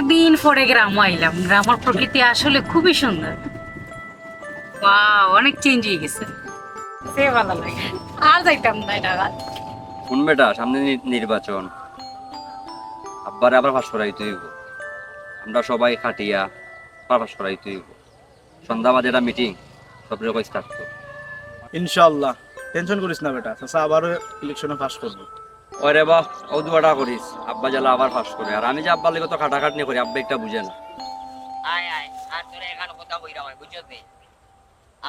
অনেকদিন পরে গ্রামে আইলাম। গ্রামের প্রকৃতি আসলে খুবই সুন্দর। ওয়াও, অনেক চেঞ্জ হয়ে গেছে। সে ভালো লাগে। আর যাইতাম না এটা আবার। শুন বেটা, সামনে নির্বাচন, আব্বারে আবার ফাঁস করাইতে হইব। আমরা সবাই খাটিয়া ফাঁস করাইতে হইব। সন্ধ্যা বাজে একটা মিটিং, সব রকম স্টার্ট তো। ইনশাআল্লাহ, টেনশন করিস না বেটা, চাচা আবার ইলেকশনে পাস করবো। ওরে বাহ, ও দুয়াটা করিস, আব্বা জ্বালা আবার ফাঁস করে। আর আমি যে আব্বার লেগে তো খাটাখাটনি করি, আব্বা একটা বুঝে না। আয় আয়, আর তোরা এখানে কথা বইরা হয় বুঝছো তে?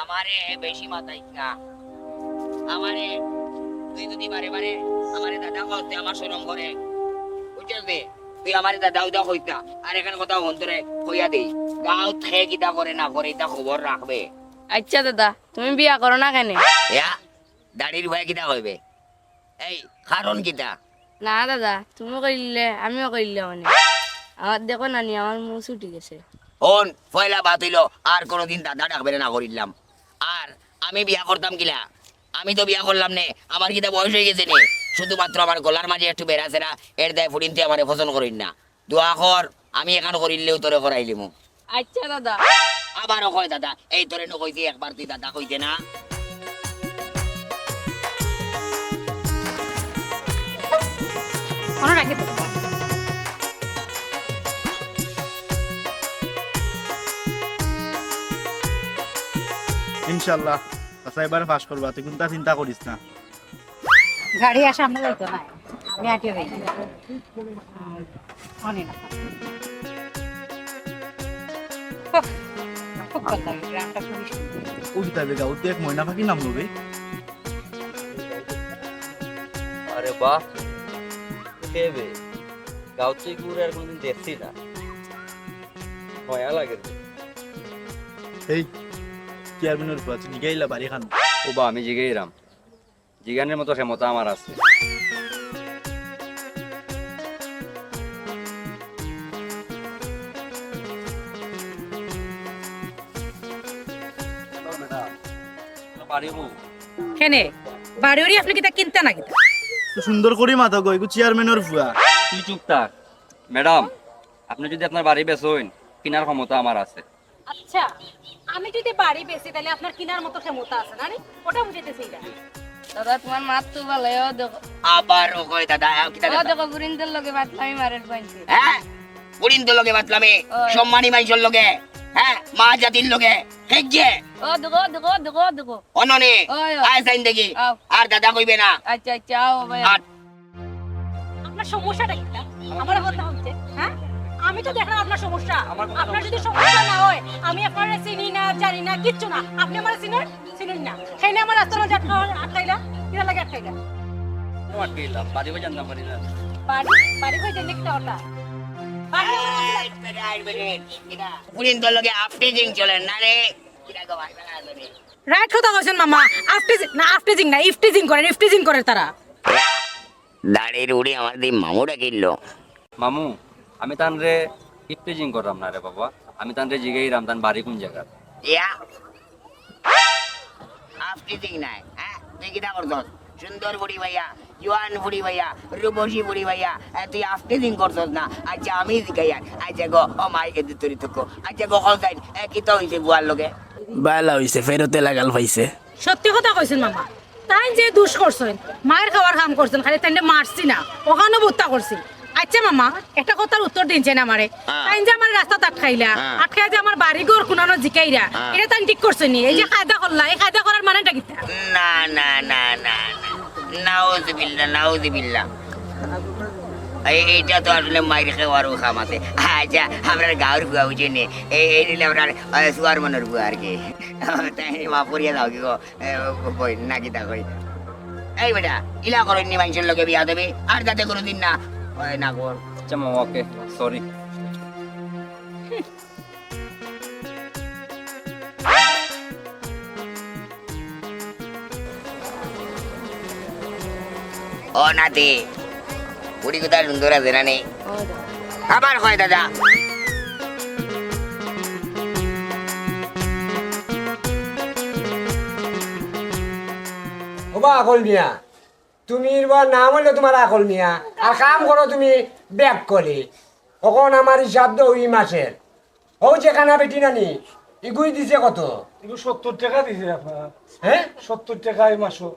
আমারে বেশি মাথায় না, আমারে তুই যদি বারে বারে আমারে দাদা কইতে আমার শরম করে বুঝছো তে? তুই আমারে দাদা উদা কইতা, আর এখানে কথা অন্তরে কইয়া দেই। গাঁও থেকে কিতা করে না করে এটা খবর রাখবে। আচ্ছা দাদা, তুমি বিয়া করো না কেন? ইয়া দাড়ির ভয়ে কিতা কইবে? এই কারণ কিতা? না দাদা, তুমি কইলে আমিও কইলে মানে আমার দেখো নানি আমার মুখ ছুটি গেছে। ওন পয়লা বাত হইলো আর কোনোদিন দাদা ডাকবে না করিলাম। আর আমি বিয়া করতাম কিলা? আমি তো বিয়া করলাম নে, আমার কিতা বয়স হয়ে গেছে নে। শুধুমাত্র আমার গলার মাঝে একটু বেড়াছে না, এর দায় ফুরিনতে আমার পছন্দ করিন না। দোয়া কর, আমি এখানে করিলেও তোরে করাইলিমু। আচ্ছা দাদা। আবারও কয় দাদা, এই তোরে ন কইছি একবার, তুই দাদা কইতে না। মনে রাখে তো। ইনশাআল্লাহ চাচা এবারে পাস করবা, তুই কিন্তু চিন্তা করিস না। গাড়ি আসা আমরা যাইতো না, আমি আটিয়ে যাই। অনেক না। খুব ভালো লাগে, গ্রামটা খুবই সুন্দর। উঠতে বেগা উঠতে এক ময়না পাখি নাম লবে। আরে বাহ, খেবে গাঁও তুই ঘুরে আর কোনদিন দেখছি না, ভয়া লাগে রে। এই চেয়ারম্যানের উপর নিগাইলা বাড়ি খান। ও বা, আমি জিগেইরাম, জিগানের মতো ক্ষমতা আমার আছে। পারিবো কেনে বাড়ি ওরি আপনি কিতা কিনতে না কিতা? তো সুন্দর করে মাথা গো, এগু চেয়ারম্যানের ফুয়া। তুই চুপ থাক। ম্যাডাম, আপনি যদি আপনার বাড়ি বেচেন, কেনার ক্ষমতা আমার আছে। আচ্ছা, আমি যদি বাড়ি বেশি তাহলে আপনার কিনার মতো ক্ষমতা আছে না? ওটা বুঝাইতেছি এটা। দাদা তোমার মাত তো ভালো, ও দেখো আবারও কয় দাদা, কিতা ও দাদা? দেখো বুড়িনদের লগে বাতলামি মারের পাইছে। হ্যাঁ, পুরিন তো লগে বাতলামে, ওই। সম্মানী মানুষের লগে, হ্যাঁ, মা জাতির লগে, হেজ্জে ও দেখো দেখো দেখো দেখো। অননে ওই, ওই। আয় সাইন দেখি। আও। আর দাদা কইবে না। আচ্ছা আচ্ছা, আও ভাই। আর আপনার সমস্যাটা কি? আমার বলতে হচ্ছে, হ্যাঁ? আমি তো দেখলাম আপনার সমস্যা। আপনার যদি সমস্যা না হয়, আমি আপনার চিনি না, জানি না, কিচ্ছু না। আপনি আমার চিনুন না। সেই নিয়ে আমার রাস্তার মাঝে আটকাইলা, কিনা লাগে আটকাইলা? বাড়ি বই জানতাম পারি না। বাড়ি হয়ে যায় লিখতে ওটা। পুরিন তো লগে আপটেজিং চলে না রে। কিরা গো ভাই বেলা ধরে। রাইট কথা কইছেন মামা। আফটেজিং না, ইফটিজিং করে তারা। দাড়ির উড়ি আমার দি মামুটা কিনলো। মামু, আমি তানরে ইফটিজিং করলাম না রে বাবা, আমি তানরে জিগেইরাম তান বাড়ি কোন জায়গা। ইয়া আপটেজিং নাই, হ্যাঁ? তুই কিটা করছস? সুন্দর বুড়ি ভাইয়া, জোয়ান বুড়ি ভাইয়া, রূপসী বুড়ি ভাইয়া, তুই আপটেজিং করছস না? আচ্ছা আমি জিগাইয়া, আচ্ছা গো ও মাইকে দিতরি তোকো, আচ্ছা গো হল তাই কিতা হইছে বুয়ার লগে? বালা হইছে, ফেরতে লাগাল পাইছে। সত্যি কথা কইছেন মামা। তাই যে দুষ করছেন, মায়ের খাওয়ার কাম করছেন, খালি তাই মারছি না, ওখানে বুত্তা করছি। আচ্ছা মামা, একটা কথার উত্তর দিনছেন আমারে। তাই যে আমার রাস্তা আটকাইলা, আটকাই যে আমার বাড়ি ঘর কোনানো জিকাইরা, এটা তাই ঠিক করছেন নি? এই যে কায়দা করলা, এই কায়দা করার মানেটা কি? না না না না নাউজুবিল্লাহ নাউজুবিল্লাহ, এইটা তো আসলে মাইর খাওয়ার খাম আছে। আচ্ছা আমরা গাঁর বুয়া বুঝে নে, এই নিলে আপনার সুয়ার মনের বুয়া আর কি। তাই মা পড়িয়া যাও কি গো কই না কিতা কই। এই বেটা ইলা করেন নি মানুষের লোকে বিয়া দেবে, আর যাতে কোনোদিন না না কর। আচ্ছা মামা, ওকে, সরি। ও নাতি বুড়ি কোথায় সুন্দর আছে না নেই? ও দেখো। আবার কয় দাদা। ওবা আকল মিয়া, তুমি নাম হইলো তোমার আকল মিয়া, আর কাম করো তুমি ব্যাগ করে। কখন আমার হিসাব দে ওই মাসের ও যে কানা বেটি নানি ইগুই দিছে কত এগুলো 70 টাকা দিছে আপনার হ্যাঁ 70 টাকা এই মাসও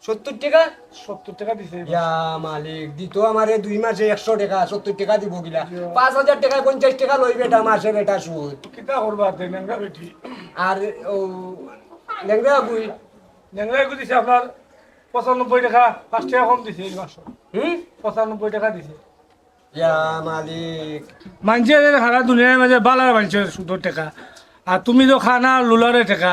70 টাকা 70 টাকা দিছে ইয়া মালিক দিত আমারে 2 মাসে 100 টাকা 70 টাকা দিব গিলা 5000 টাকা 50 টাকা লই বেটা মাসে বেটা সুদ কিতা করবা দেন নেংরা বেটি আর ও লেংরা গুই নেংরা এগুলো দিছে আপনার 95 টাকা 5 টাকা কম দিছে এই মাসও হুম 95 টাকা দিছে ইয়া মালিক মানুষের সারা দুনিয়ার মাঝে বালার মানুষের 70 টাকা আর তুমি তো খানা লুলারে টাকা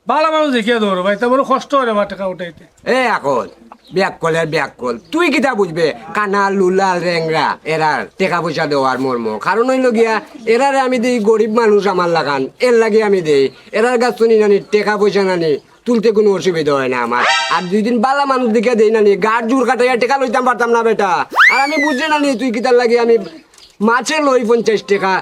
বালা মানুষ দেখিয়ে ধরো ভাই তা বড় কষ্ট হয় বা টাকা উঠাইতে এ আকল ব্যাক কল তুই কিতা বুঝবে কানা লুলা রেংরা এরার টাকা পয়সা দেওয়ার মর্ম কারণ হইল গিয়া এরারে আমি দেই গরিব মানুষ আমার লাগান এর লাগে আমি দেই এরার গাছ শুনি নানি টাকা পয়সা নানি তুলতে কোনো অসুবিধা হয় না আমার আর 2 দিন বালা মানুষ দেখে দেই নানি গাড় জোর কাটাইয়া টাকা লইতাম পারতাম না বেটা আর আমি বুঝছি নানি তুই কিতার লাগে আমি মাছে লই 50 টাকা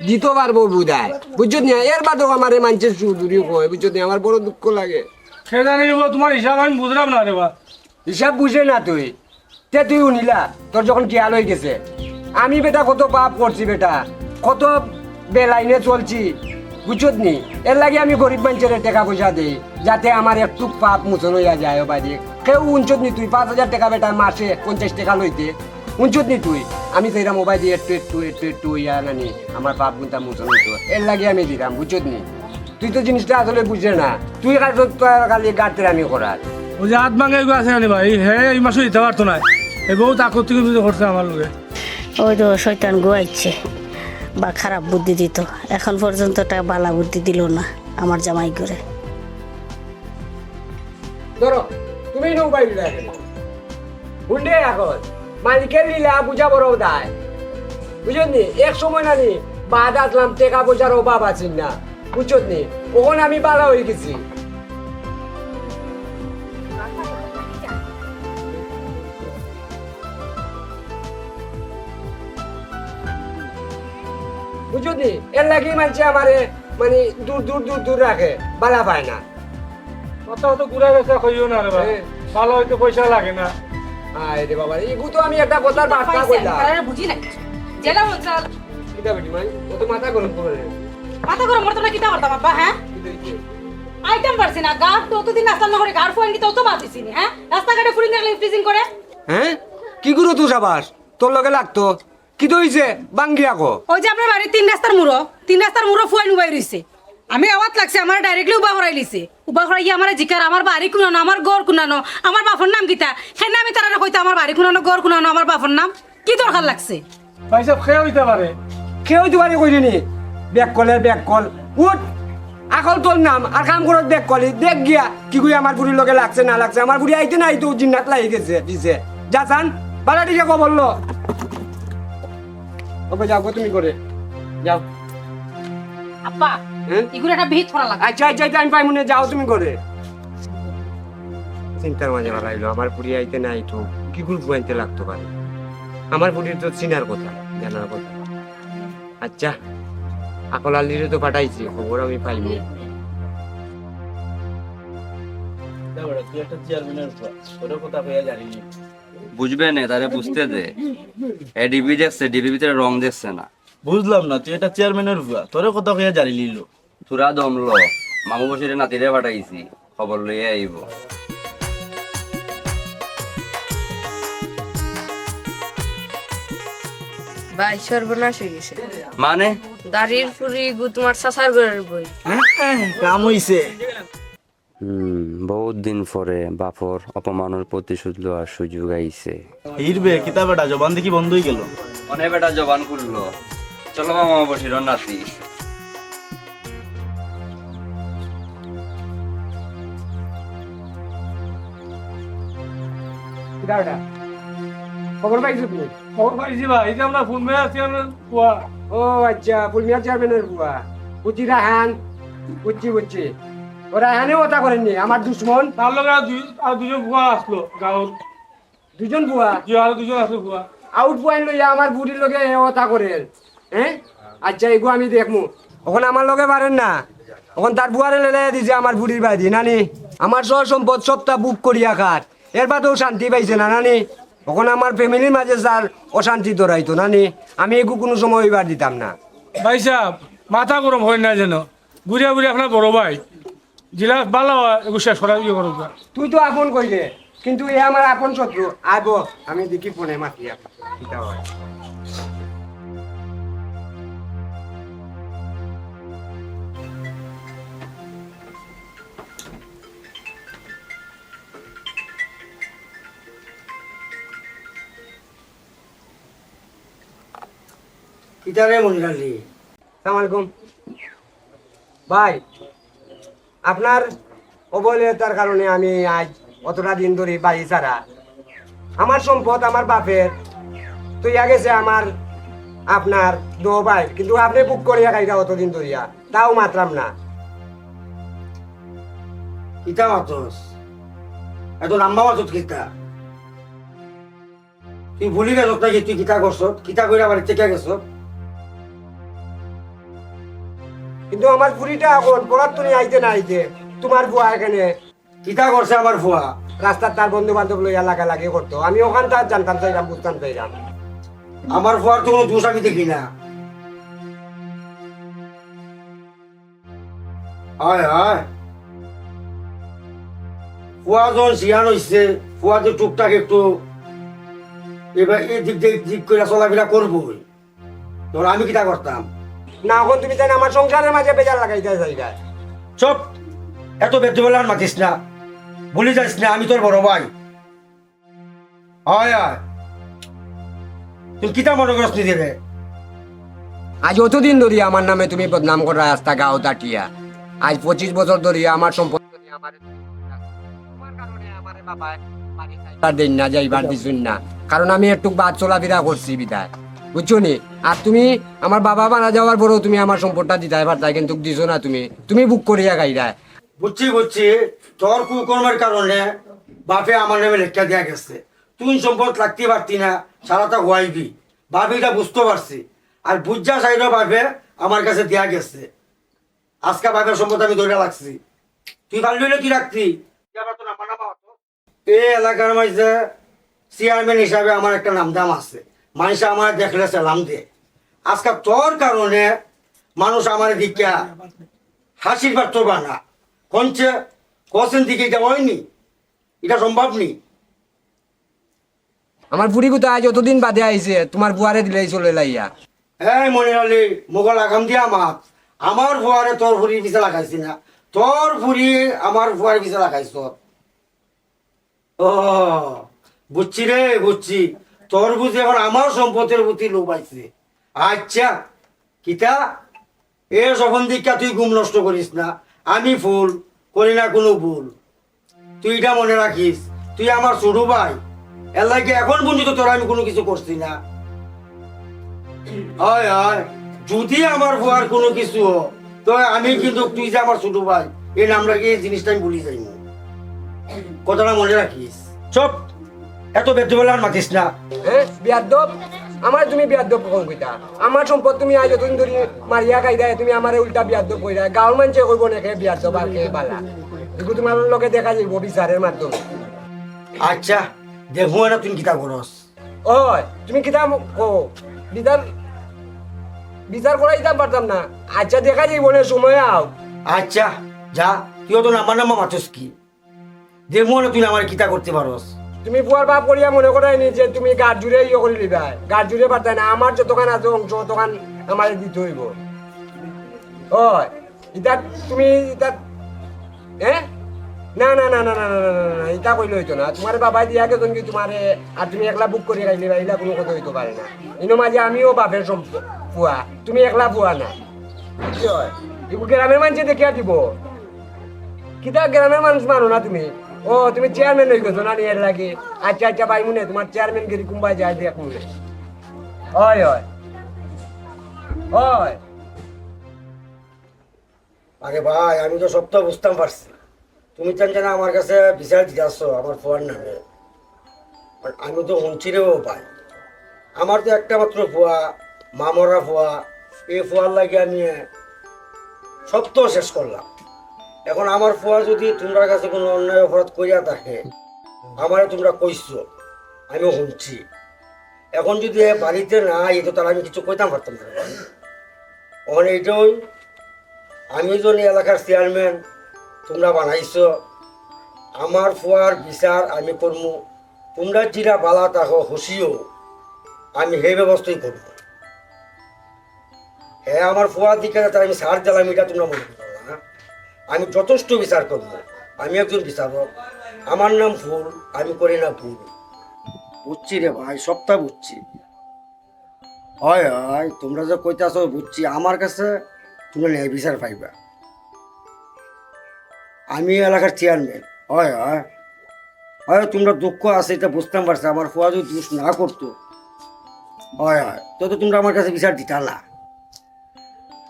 দিতে পারবো বুঝায় বুঝছো না এর বাদেও আমার মানুষের সুদূরই হয় বুঝছো না আমার বড় দুঃখ লাগে সে জানি তোমার হিসাব আমি বুঝলাম না রে বা হিসাব বুঝে না তুই উনিলা তোর যখন খেয়াল হয়ে গেছে আমি বেটা কত পাপ করছি বেটা কত বেলাইনে চলছি বুঝছত নি এর লাগে আমি গরিব মানুষের টাকা পয়সা দেই যাতে আমার একটু পাপ মোচন হইয়া যায় বাড়ি কেউ উঞ্চত নি তুই 5000 টাকা বেটা মাসে 50 টাকা লইতে উঞ্চত নি তুই আমি তো এরা মোবাইল দিয়ে একটু ইয়া নানি আমার পাপ গুনটা মোচন হইতো এর লাগে আমি দিলাম বুঝছত নি তুই তো জিনিসটা আসলে বুঝে না তুই খালি গাড়তে আমি করার ওই যে হাত ভাঙে এগুলো আছে না ভাই হ্যাঁ এই মাসও দিতে পারতো না এই বহুত আকর্তি করছে আমার লোকে ওই তো শয়তান গোয়াইছে বা খারাপ বুদ্ধি দিত এখন পর্যন্ত একটা বালা বুদ্ধি দিল না আমার জামাই করে ধরো তুমি নৌবাই লিলা হুন্ডে এখন মালিকের লীলা বুঝা বড় দায় বুঝলি এক সময় নানি বাদ আসলাম টাকা পয়সার অভাব আছেন না বুঝলি ওখানে আমি বালা হয়ে গেছি বুঝলি এর লাগি মানছে আমারে মানে দূর রাখে বালা পায় না কত অত ঘুরে গেছে কইও না রে ভাই ভালো হইতে পয়সা লাগে না আয় রে বাবা এগু তো আমি একটা কথার বার্তা কইলাম বুঝি না জেলা অঞ্চল কিটা বেটি ভাই ও তো মাথা গরম করে মাথা গরম করতে না কিতা করতাম বাবা হ্যাঁ আইটেম পারছি না গা তো অতদিন নাস্তা না করে গার ফোন কি তো বাদ দিছি নি হ্যাঁ রাস্তাঘাটে ফুরিং দেখলে ফ্রিজিং করে হ্যাঁ কি গুরু তুই যাবাস তোর লগে লাগতো কি দইছে বাঙ্গি আকো ওই যে আপনার বাড়ি 3 রাস্তার মুরো ফুয়াই নুবাই রইছে আমি আওয়াজ লাগছে আমার ডাইরেক্টলি উবা করাই লিছে উবা করাই আমার জিকার আমার বাড়ি কুনানো আমার গড় কুনানো আমার বাপর নাম কিতা সেনা আমি তারা কইতা আমার বাড়ি কুনানো গড় কুনানো আমার বাপর নাম কি দরকার লাগছে ভাই সব খেয়ে হইতে পারে কেউ তোমারে কইলি নি ব্যাক কল উঠ আকল তোর নাম আর কাম করত ব্যাক কলি দেখ গিয়া কি কই আমার বুড়ির লগে লাগছে না লাগছে আমার বুড়ি আইতে নাই তো জিন্নাত লাগি গেছে দিছে যা জান বালা দিকে কো বললো ওকে যাও গো তুমি করে যাও আব্বা এগুলো একটা ভিত ছড়া লাগে আচ্ছা আমি পাই মনে যাও তুমি করে চিন্তার মাঝে লাগাইলো আমার বুড়ি আইতে নাই তো কি করে বুয়াইতে লাগতো পারে আমার বুড়ির তো চিনার কথা জানার কথা আচ্ছা আকল আলিরে তো পাঠাইছি খবর আমি পাইনি তুই একটা চেয়ারম্যানের ওর কথা কইয়া জানিনি বুঝবে না তারে বুঝতে দে এ ডিবি দেখছে ডিবি ভিতরে রং দেখছে না বুঝলাম না তুই এটা চেয়ারম্যানের ভুয়া তোর কথা কইয়া জানি লিলো তুরা দমলো মামু বসিরে নাতিরে পাঠাইছি খবর লইয়া আইব ভাই সর্বনাশ হয়ে গেছে মানে দাড়ির পুরি গু তোমার চাচার ঘরের বই কাম হইছে বহুত দিন পরে বাপর অপমানের প্রতিশোধ লওয়ার সুযোগ আইছে হিরবে কিতাবেটা জবান দেখি বন্ধ হয়ে গেল অনেক বেটা জবান খুললো চলো মামা বসির নাতি খবর পাইছো তুমি খবর পাইছি ভাই এই যে আমরা ফোন মেয়ে আছি আমরা কুয়া ও আচ্ছা ফুলমিয়া চেয়ারম্যানের বুয়া বুঝি রাহান বুঝছি ও রাহানে ওটা করেননি আমার দুশ্মন তার লগে আর দুজন ভুয়া আসলো গাঁৱত 2জন বুয়া আর দুজন আসলো ভুয়া আউট পয়েন্ট লইয়া আমার বুড়ির লগে ওটা করে হ্যাঁ আচ্ছা এগু আমি দেখমু ওখানে আমার লগে পারেন না ওখান তার বুয়ারে লেলে দিছে আমার বুড়ির বাড়ি নানি আমার সহ সম্পদ সবটা বুক করিয়া খাট এর বাদেও শান্তি পাইছে না নানি তখন আমার ফ্যামিলির মাঝে স্যার অশান্তি ধরাইতো না নি, আমি এগু কোনো সময় এবার দিতাম না। ভাই সাহেব মাথা গরম হয় না যেন, ঘুরিয়া ঘুরিয়া আপনার বড় ভাই জিলা ভালো এগুলো শেষ করা ইয়ে করুক। তুই তো আপন কইলে, কিন্তু এ আমার আপন শত্রু। আইব আমি দেখি ফোনে মাতি কিতা হয়। কিতারে মনিরালি আসসালামু আলাইকুম ভাই, আপনার অবহেলিতার কারণে আমি আজ অতটা দিন ধরে বাড়ি ছাড়া। আমার সম্পদ আমার বাপের তুই গেছে আমার আপনার দো ভাই, কিন্তু আপনি বুক করিয়া খাইটা অতদিন ধরিয়া, তাও মাত্রাম না। কিতা মাতস এত নাম্বা মাতস কিতা? তুই ভুলি গেছ নাকি তুই কিতা করছ? কিতা কইরা বাড়ি থেকে গেছ? কিন্তু আমার পুরিটা এখন পড়ার তুমি আইতে না আইতে তোমার বুয়া এখানে কিতা করছে আমার ফুয়া? রাস্তার তার বন্ধু বান্ধব লইয়া লাগালাগি করতো, আমি ওখান তার জানতাম চাইলাম, বুঝতাম চাইলাম। আমার ফুয়ার তো কোনো দোষ আমি দেখি না। আয় আয় ফুয়া যখন সিয়ান হইছে, ফুয়া যে টুকটাক একটু এবার এই দিক দিয়ে দিক করে চলাফেরা করবোই। তোর আমি কিতা করতাম? না এখন তুমি জানি আমার সংসারের মাঝে বেজার লাগাইতে চাইলা। চুপ, এত বেদবেলা মাতিস না, বলি যাইস না আমি তোর বড় ভাই। আয় আয় তুই কিতা মনে করস নিজেরে? আজ অতদিন ধরিয়া আমার নামে তুমি বদনাম করা রাস্তা গাও তাটিয়া, আজ 25 বছর ধরিয়া আমার সম্পদ তার দিন না যাইবার দিছুন না, কারণ আমি একটু বাদ চলাফেরা করছি বিদায়, বুঝছো নি? আর তুমি আমার বাবা মারা যাওয়ার পরেও তুমি আমার সম্পদটা দিতে পারতাই, কিন্তু দিছো না। তুমি বুক করিয়া গাইরা। বুঝছি বুঝছি, তোর কুকর্মের কারণে বাপে আমার নামে লেখা দেয়া গেছে। তুই সম্পদ লাগতে পারতি না, সারাটা হওয়াইবি, বাপে এটা বুঝতে পারছি। আর বুঝা চাইলেও বাপে আমার কাছে দেয়া গেছে। আজকে বাপের সম্পদ আমি ধরে লাগছি, তুই পারলি হলে কি রাখতি? এই এলাকার মাঝে চেয়ারম্যান হিসাবে আমার একটা নামদাম আছে, মানুষ আমার দেখলে সালাম দে। আজকে তোর কারণে মানুষ আমার দিকে হাসির পাত্র বানা কনছে, কছেন দিকে এটা হয়নি, এটা সম্ভব নি। আমার বুড়ি কোথা আজ অতদিন বাদে আইছে, তোমার বুয়ারে দিলেই চলে লাইয়া। হ্যাঁ মনির আলী, মোগল আগাম দিয়া আমার ফুয়ারে তোর ফুরির পিছে লাগাইছি না, তোর ফুরি আমার ফুয়ার পিছে লাগাইছ। ও বুঝছি রে, বুঝছি। তোর বুঝি এখন আমার সম্পদের প্রতি লোভ আইছে। আচ্ছা কিতা এ যখন দীক্ষা তুই ঘুম নষ্ট করিস না, আমি ফুল করি না কোনো ভুল। তুই এটা মনে রাখিস, তুই আমার ছোট ভাই, এর লাগে এখন পর্যন্ত তোর আমি কোনো কিছু করছি না। হয় হয় যদি আমার বুয়ার কোনো কিছু তো আমি কিন্তু, তুই যে আমার ছোট ভাই এই নামটা এই জিনিসটা আমি ভুলি যাই না, কথাটা মনে রাখিস। চপ, এত বেদবেলার মাতিস না। বিয়াদব আমার, তুমি বিয়াদব কখন কইতা? আমার সম্পদ তুমি আজ যতদিন ধরে মারিয়া খাই দেয়, তুমি আমার উল্টা বিয়াদব কইরা। গাঁর মানুষে কইব নাকি বিয়াদব আর কে বালা, এগুলো তোমার লোকে দেখা যাইব বিচারের মাধ্যমে। আচ্ছা দেখবো না তুমি কিতা করস। ওই তুমি কিতা কো বিচার করাইতাম পারতাম না। আচ্ছা দেখা যাইব না, সময় আও। আচ্ছা যা, তুইও তো নাম্বার নাম্বার মাতস কি, দেখবো না তুই আমার কিতা করতে পারস। তুমি বুয়ার বাপ করিয়া মনে করাইনি যে তুমি গাছ জুড়ে ইয়ে করে নিবা, গাছ জুড়ে পারতাই না। আমার যতখান আছে অংশ তখন আমার দিতে হইব। ওই ইটা তুমি ইটা না না না না না না না, এটা কইলে হইতো না। তোমার বাবাই দিয়া গেছেন কি তোমারে, আর তুমি একলা বুক করে খাইলে বা কোনো কথা হইতে পারে না। ইনো মাঝে আমিও বাপের ফুয়া, তুমি একলা ফুয়া না। কি হয় গ্রামের মানুষে দেখিয়া দিব, কিতা গ্রামের মানুষ মানো না তুমি? ও তুমি চেয়ারম্যান হয়ে গেছো না এর লাগে? আচ্ছা আচ্ছা ভাই মনে তোমার চেয়ারম্যান গিরি কুম্বাই যায় দেখ মনে। হয় হয় হয় আরে ভাই আমি তো সব তো বুঝতাম পারছি, তুমি চান জানা আমার কাছে বিচার দিতে আসছো আমার ফুয়ার নামে। আমি তো শুনছি রে ভাই, আমার তো একটা মাত্র ফুয়া, মামরা ফুয়া, এই ফুয়ার লাগে আমি সব তো শেষ করলাম। এখন আমার ফুয়া যদি তোমরা কাছে কোনো অন্যায় অপরাধ করিয়া থাকে, আমারে তোমরা কইছো, আমিও শুনছি। এখন যদি এ বাড়িতে না তো তাহলে আমি কিছু কইতাম পারতাম না। এখন এইটাই আমি যদি এলাকার চেয়ারম্যান তোমরা বানাইছো, আমার ফুয়ার বিচার আমি করবো। তোমরা যেটা বালা থাকো খুশিও, আমি সেই ব্যবস্থাই করব। হ্যাঁ, আমার ফুয়ার দিকে তার আমি সার দিলাম এটা তোমরা মনে করো না। আমি যথেষ্ট বিচার করবো। আমি একজন বিচারক, আমার নাম ফুল, আমি করি না ভুল। বুঝছি রে ভাই, সবটা বুঝছি। হয় হয়, তোমরা যে কইতাছ বুঝছি। আমার কাছে তোমরা ন্যায় বিচার পাইবা। আমি এলাকার চেয়ারম্যান। হয় হয় হয়, তোমরা দুঃখ আছে এটা বুঝতাম পারছি। আমার ফুয়া যদি দোষ না করতো, হয় হয়, তো তোমরা আমার কাছে বিচার দিতা না।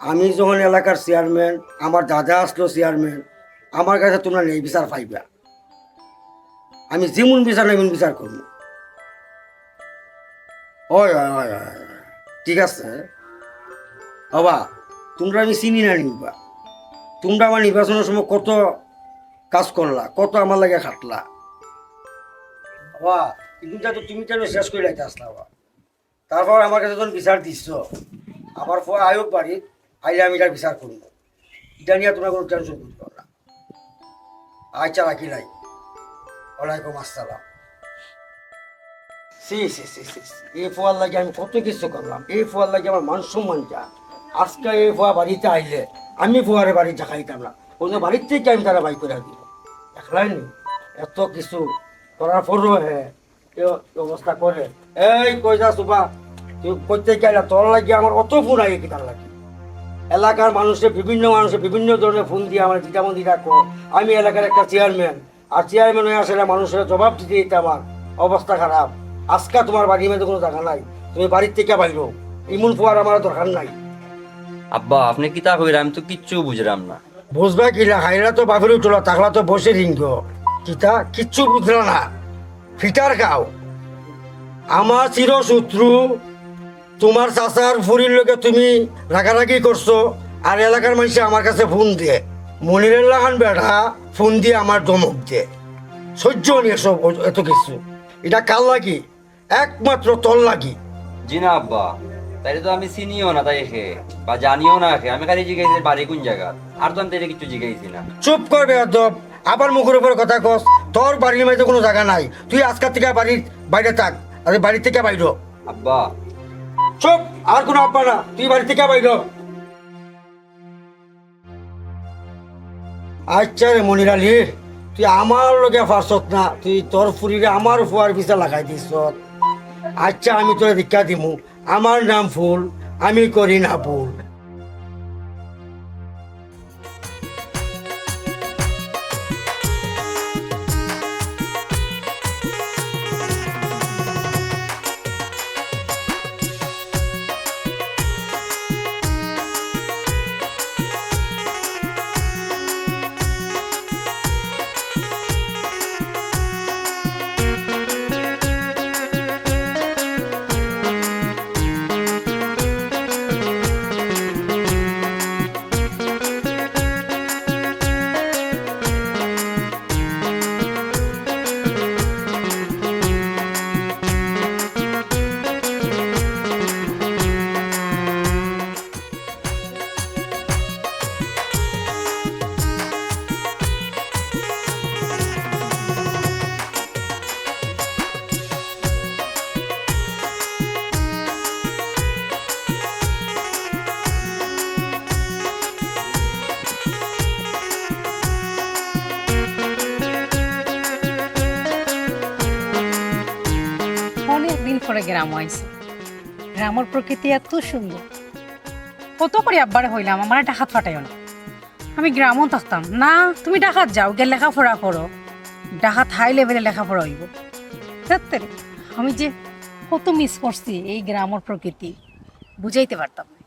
আমি যখন এলাকার চেয়ারম্যান, আমার দাদা আসলো চেয়ারম্যান, আমার কাছে তোমরা ন্যায় বিচার পাইবা। আমি যেমন বিচার এমন বিচার করবো। হয় হয় হয় হয়, ঠিক আছে বাবা। তোমরা আমি চিনি না নিবা। তোমরা আমার নির্বাচনের সময় কত কাজ করলা, কত আমার লাগে খাটলা বাবা। কিন্তু তো তুমি কেন শেষ করে লাইতে আসলা বাবা। তারপর আমার কাছে যখন বিচার দিচ্ছ, আমার পর আয়োগ বাড়ি আইলে আমি এটার বিচার করবো। এটা নিয়ে তোমরা কোনো টেনশন করতে পারো না। আচ্ছা, রাখি নাই। ওয়ালাইকুম আসসালাম। এই ফোয়ার লাগে আমি কত কিছু করলাম। এই ফোয়ার লাগে আমার মান সম্মান যা। আজকে এই ফোয়া বাড়িতে আইলে আমি ফোয়ারে বাড়ি খাইতাম না। অন্য বাড়ির থেকে আমি তারা বাই করে দিব। দেখলাই নি এত কিছু করার পরও হ্যাঁ অবস্থা করে। এই কই যা সুবা, তুই করতে গেলে তোর লাগে আমার অত ফোন আগে কি তার লাগে। এলাকার মানুষের বিভিন্ন ধরনের ফোন দিয়ে আমার যেমন রাখো। আমি এলাকার একটা চেয়ারম্যান, আর চেয়ারম্যান হয়ে আসলে মানুষের জবাব দিতে দিতে আমার অবস্থা খারাপ। আজকে তোমার বাড়ির মধ্যে কোনো জায়গা নাই, তুমি বাড়ির থেকে বাইরো। ইমন ফোয়ার আমার দরকার নাই। আব্বা আপনি কিতা কইরা, আমি তো কিচ্ছু বুঝলাম না। বুঝবা কিলা, হাইরা তো বাপের উঠলো, তাকলা তো বসে রিঙ্গ। কিতা কিচ্ছু বুঝলো না, ফিটার খাও। আমার চিরশত্রু তোমার চাচার ফুরির লোকে তুমি রাগারাগি করছো, আর এলাকার মানুষ আমার কাছে ফোন দিয়ে মনিরের লাগান বেড়া ফোন দিয়ে আমার ধমক দিয়ে সহ্য নিয়ে সব এত কিছু। এটা কার লাগি? একমাত্র তোর লাগি। জি না আব্বা, তাইলে তো আমি চিনিও না তাই বা জানিও না। আমি খালি জিজ্ঞাসি বাড়ি কোন জায়গা, আর তো আমি তাইলে কিছু জিজ্ঞাসি না। চুপ কর বেয়াদব, আবার মুখের উপর কথা কস। তোর বাড়ির মধ্যে কোনো জায়গা নাই, তুই আজকাল থেকে বাড়ির বাইরে থাক। আরে বাড়ি থেকে বাইর। আব্বা চুপ, আর কোনো আব্বা না, তুই বাড়ি থেকে বাইর। আচ্ছা রে মনির আলী, তুই আমার লগে ফারছত না, তুই তোর ফুরিরে আমার ফুয়ার পিছা লাগাই দিস। আচ্ছা আমি তোর দীক্ষা দিমু। আমার নাম ফুল, আমি করি না ভুল। অনেকদিন পরে গ্রাম আইছে। গ্রামের প্রকৃতি এত সুন্দর। কত করে আব্বারে হইলাম আমার ডাকাত ফাটাইও না। আমি গ্রামও থাকতাম না, তুমি ডাকাত যাও, গিয়ে লেখাপড়া করো। ডাকাত হাই লেভেলে লেখাপড়া হইব। সত্যি আমি যে কত মিস করছি এই গ্রামের প্রকৃতি, বুঝাইতে পারতাম না।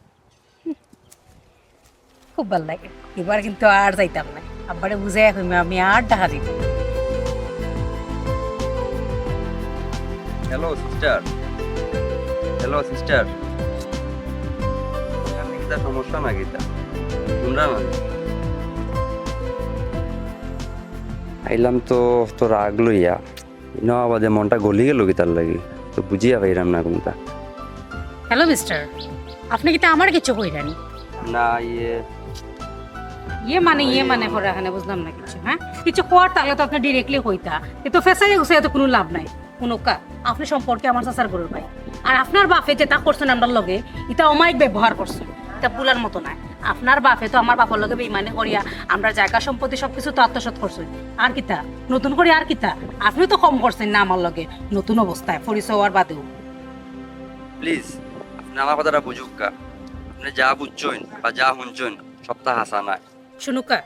খুব ভালো লাগে। এবার কিন্তু আর যাইতাম না, আব্বারে বুঝাই আমি আর ডাকা দিব। হ্যালো সিস্টার, হ্যালো সিস্টার, কিতা সমস্যা না কিতা তোমরা না আইলাম তো রাগ লইয়া, ইনো আবাদে মনটা গলি গেল কি তার লাগি তো বুঝিয়া পাইরাম না কোনটা। হ্যালো মিস্টার, আপনি কি তা আমার কিছু কইরানি? না ইয়ে মানে পরে এখানে বুঝলাম না কিছু। হ্যাঁ, কিছু কোয়ার তাহলে তো আপনি ডিরেক্টলি কইতা। এ তো ফেসাই উসে তো কোনো লাভ নাই। কোনকা আপনি সম্পর্কে আমার চাচার গরুর ভাই, আর আপনার বাপে যেটা করছেন আমার লগে এটা অমায়িক ব্যবহার করছেন, এটা বুলার মতো নাই। আপনার বাপে তো আমার বাবার লগে বেইমানি করিয়া আমরা জায়গা সম্পত্তি সবকিছু তো আত্মসাৎ করছেন। আর কিতা নতুন করে আর কিতা আপনি তো কম করছেন না আমার লগে নতুন অবস্থায় পরিচয় হওয়ার বাদেও। প্লিজ আপনি আমার কথাটা বুঝুক কা, আপনি যা বুঝছেন বা যা শুনছেন সবটা হাসা নাই। শুনুকা,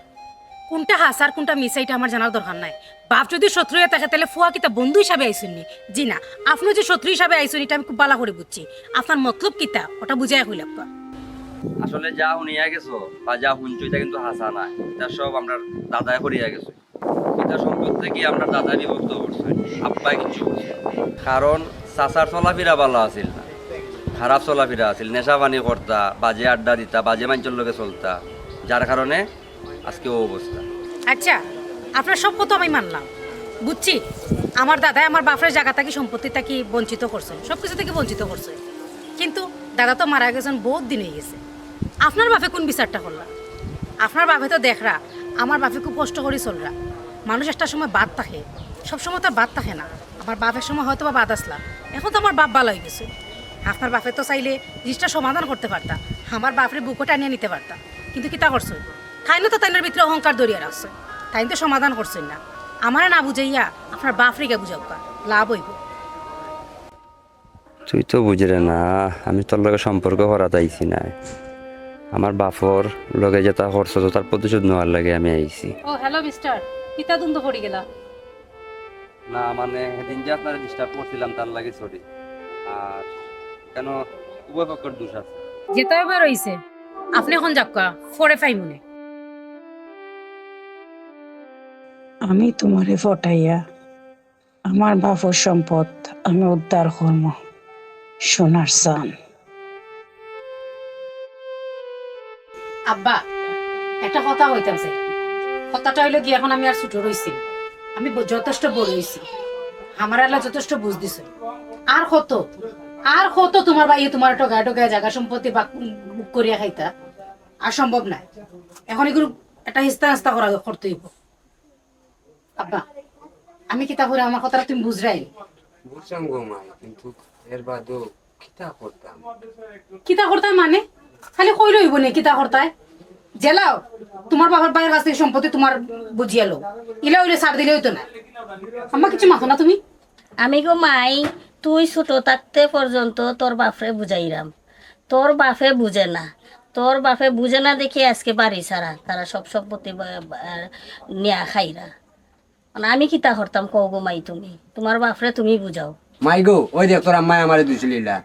কোনটা হাস আর কোনটা মিস এটা আমার জানার দরকার নাই। বাপ যদি শত্রু হয়ে থাকে তাহলে ফুয়া কিতা বন্ধু হিসাবে আইসুননি? জি না, আপনি যে শত্রু হিসাবে আইসুন এটা আমি খুব ভালো করে বুঝছি। আপনার মতলব কিতা ওটা বুঝাই হইলাম। আসলে যা শুনিয়া গেছো বা যা শুনছো এটা কিন্তু হাসা নাই, এটা সব আমরা দাদায় করিয়া গেছো। এটা সম্পদ থেকে আমরা দাদা বিভক্ত করছে, আব্বাই কিছু করছে। কারণ চাচার চলাফেরা ভালো আছিল না, খারাপ চলাফেরা আছিল, নেশা পানি করতা, বাজে আড্ডা দিতা, বাজে মানুষের লোকে চলতা, যার কারণে আজকে ও অবস্থা। আচ্ছা, আপনার সব কথা আমি মানলাম, বুঝছি। আমার দাদাই আমার বাপের জায়গা থেকে সম্পত্তি থেকে বঞ্চিত করছে, সব কিছু থেকে বঞ্চিত করছে। কিন্তু দাদা তো মারা গেছেন বহুত দিন হয়ে গেছে। আপনার বাপে কোন বিচারটা করলা? আপনার বাপে তো দেখরা আমার বাপে খুব কষ্ট করে চলরা। মানুষ একটা সময় বাদ থাকে, সবসময় তার বাদ থাকে না। আমার বাপের সময় হয়তো বা বাদ আসলাম, এখন তো আমার বাপ ভালো হয়ে গেছে। আপনার বাপে তো চাইলে জিনিসটা সমাধান করতে পারতা, আমার বাপরে বুকও টানিয়ে নিতে পারতা। কিন্তু কিতা করছো? তাই না তো তাইনের ভিতরে অহংকার দরিয়া রাখছে, তাই তো সমাধান করছেন না। আমারে না বুঝাইয়া আপনার বাপরিকে বুঝাওকা লাভ হইব। তুই তো বুঝরে না, আমি তোর লগে সম্পর্ক করা চাইছি না। আমার বাপর লগে যেটা করছো তো তার প্রতিশোধ নেওয়ার লাগে আমি আইছি। ও হ্যালো মিস্টার, কিতা দুন্দ পড়ি গেলা? না মানে সেদিন যে আপনারা ডিস্টার্ব করছিলাম তার লাগে সরি। আর কেন উভয় পক্ষের দোষ আছে। যেটা এবার হইছে আপনি এখন যাবকা ফরে ফাই মনে। আমি তোমারে ফটাইয়া আমার বাপর সম্পদ আমি উদ্ধার করব, সোনার চান। আব্বা একটা কথা হইতাম চাই। কথাটা হইলো কি, এখন আমি আর ছোট রইছি, আমি যথেষ্ট বড় হইছি। আমার আল্লাহ যথেষ্ট বুঝ দিছে। আর কত তোমার ভাই তোমার টোগায় জায়গা সম্পত্তি বা বুক করিয়া খাইতা আর সম্ভব নাই। এখন এগুলো একটা হিস্তা করতে হইব। আব্বা আমি কিতা করে আমার কথাটা তুমি বুঝরাই? বুঝলাম গো মা, কিন্তু এর বাদও কিতা করতাম মানে খালি কইল হইব নি? কিতা করতায় জেলাও তোমার বাবার ভাইয়ের কাছ থেকে সম্পত্তি তোমার বুঝিয়ে লো, ইলা হইলে ছাড় দিলে হইতো না। আমার কিছু মাথো না তুমি? আমি গো মাই, তুই ছোট থাকতে পর্যন্ত তোর বাপরে বুঝাইরাম, তোর বাপে বুঝে না। তোর বাপে বুঝে না দেখি আজকে বাড়ি ছাড়া তারা সব সম্পত্তি নিয়া খাইরা। আমি কিতা করতাম কও গো মাই? তুমি তোমার বাপরে তুমি বুঝাও। মাই গো, ওই দেখ তোর আম্মাই আমারে দুইছিলা।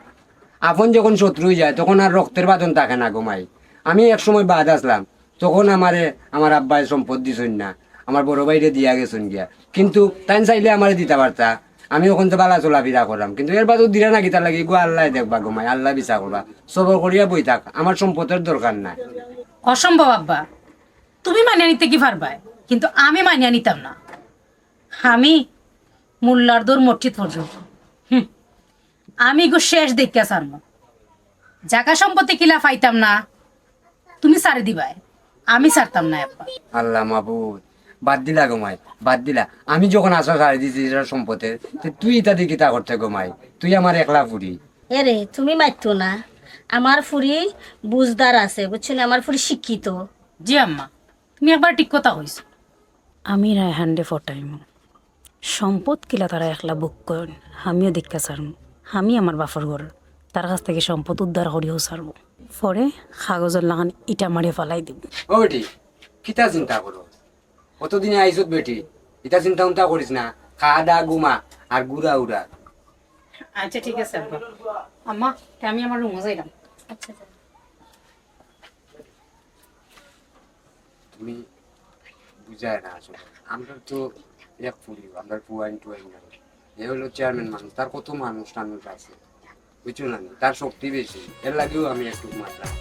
আপন যখন শত্রু যায় তখন আর রক্তের বাঁধন থাকে না গো মাই। আমি এক সময় বাদ আসলাম, তখন আমার আব্বাই সম্পদ দিছন না, আমার বড় ভাইরে দিয়া গেছেন গিয়া। কিন্তু তাই চাইলে আমারে দিতে পারতা, আমি ওখান তো বালা চলাফেরা করলাম। কিন্তু এর বাদও দিলা না কিতা লাগে গো? আল্লাহ দেখবা গো মাই, আল্লাহ বিচার করবা। সবর করিয়া বই থাক, আমার সম্পদের দরকার নাই। অসম্ভব আব্বা, তুমি মানিয়ে নিতে কি পারবা, কিন্তু আমি মানিয়ে নিতাম না। আমি মোল্লার দৌড় মসজিদ পর্যন্ত আমি গো শেষ দেখা সারম। জায়গা সম্পত্তি কিলা পাইতাম না, তুমি সারি দিবাই, আমি ছাড়তাম না আব্বা। আল্লাহ মাহবুদ, বাদ দিলা গোমাই, বাদ দিলা। আমি যখন আসা ছাড়ি দিছি সম্পদের, তুই ইতা দিয়ে কিতা করতে গোমাই? তুই আমার একলা ফুরি। এরে তুমি মারতো না, আমার ফুরি বুঝদার আছে বুঝছো না, আমার ফুরি শিক্ষিত। জি আম্মা, তুমি একবার ঠিক কথা কইছো। আমি রায়হান্ডে ফটাইম সম্পদ কিলা তারা একলা বুক করেন, আমিও দেখা সারম। আমি আমার বাপর ঘর তার কাছ থেকে সম্পদ উদ্ধার করিও সারবো, পরে কাগজের লাগান ইটা মারিয়ে ফালাই দিব। ও বেটি, কিতা চিন্তা করো? কতদিনে আইসত বেটি, ইটা চিন্তা উন্তা করিস না। খাওয়া দা ঘুমা আর গুড়া উড়া। আচ্ছা ঠিক আছে আব্বা। আম্মা আমি আমার রুমে যাইলাম। আচ্ছা তুমি বুঝায় না আসলে, আমরা তো এক ফুরি, আমরা টুয়াইন এ হলো চেয়ারম্যান মানুষ, তার কত মানুষ টানুষ আছে বুঝছো না, তার শক্তি বেশি, এর লাগেও আমি একটু মারলাম।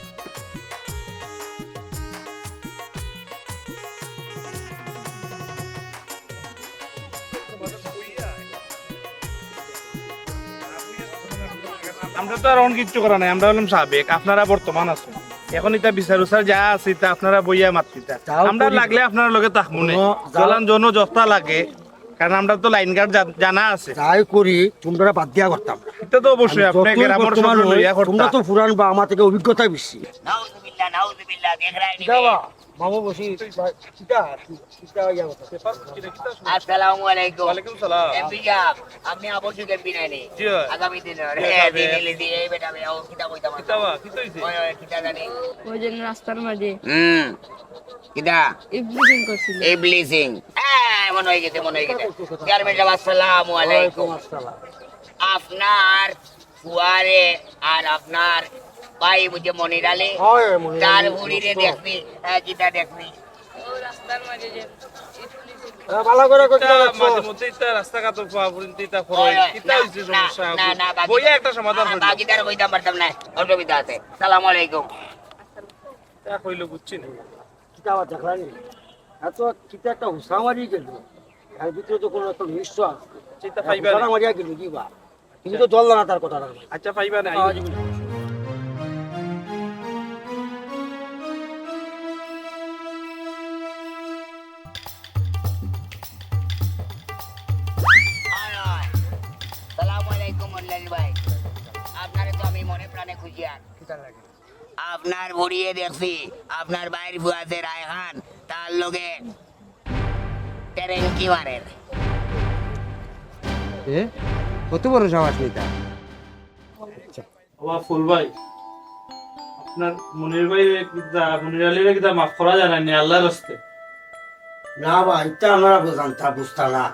আমরা তো আর অন কিচ্ছু করা নাই, আমরা হলাম সাবেক, আপনারা বর্তমান আছেন। এখন এটা বিচার উচার যা আছে তা আপনারা বইয়া মাতৃতা, তাও আমরা করি। লাগলে আপনার লগে থাকবো না, কোনো- চলান জন যস্তা লাগে, কারণ আমরা তো লাইন গার্ড জানা আছে। যাই করি তোমরা বাদ দিয়া করতাম না। এটা তো অবশ্যই আপনি যতই গ্রামের বর্তমান সঙ্গে হই, লইয়া তোমরা করতা। তো পুরান বা আমার থেকে অভিজ্ঞতা বেশি। নাউজুবিল্লাহ নাউজুবিল্লাহ দেখ রাই নিবে মামা বসি আসসালামু আলাইকুম ওয়ালাইকুম সালাম। এমপি সাহেব আপনি অবশ্যই এমপি নাইনি জি হয়। আগামী দিনে দিনে এই বেটা ও কিতা কইতাম কিতাবা কি হইছে? ওই কিতা জানি ওই জন্য রাস্তার মাঝে কিতা ইভরিথিং করছিল এই ব্লিচিং মনে হয়ে গেছে চেয়ারম্যান সাহেব আসসালামু আলাইকুম আপনার ফুয়ারে আর আপনার ভাই বুঝে মনির আলী তার বুড়িরে দেখবি কিতা দেখবি রাস্তার মাঝে যে ভালো করে এটা মাঝে মধ্যে এটা রাস্তাঘাট পর্যন্ত এটা করো, কিতা হইছে সমস্যা? বইয়া একটা সমাধান হইলো। বাকিটার কইতাম পারতাম না অসুবিধা আছে সালাম আলাইকুম তা কইলো বুঝছি না। কিতা আবার দেখলানি এত কিতা একটা হুসামারি গেল, এর ভিতরে তো কোনো একটা নিশ্চয় আছে। চিন্তা পাইবা না। হুসামারিয়া গেল কি বা, তুমি তো জল না তার কথা না। আচ্ছা পাইবা না। সালামু আলাইকুম মোল্লাল ভাই আপনারে তো আমি মনে প্রাণে খুশি আর আপনার ভরিয়ে দেখছি আপনার বাইর ফুয়াছে রায়হান তার লগে টেরেঙ্কি মারেন কত বড় সাহস নিতা? ও ফুল ভাই, আপনার মনির ভাই মনির আলীর কিতা মাফ করা যায় না আল্লাহর রাস্তে? না বা এটা আপনারা বোঝান, তা বুঝতা না।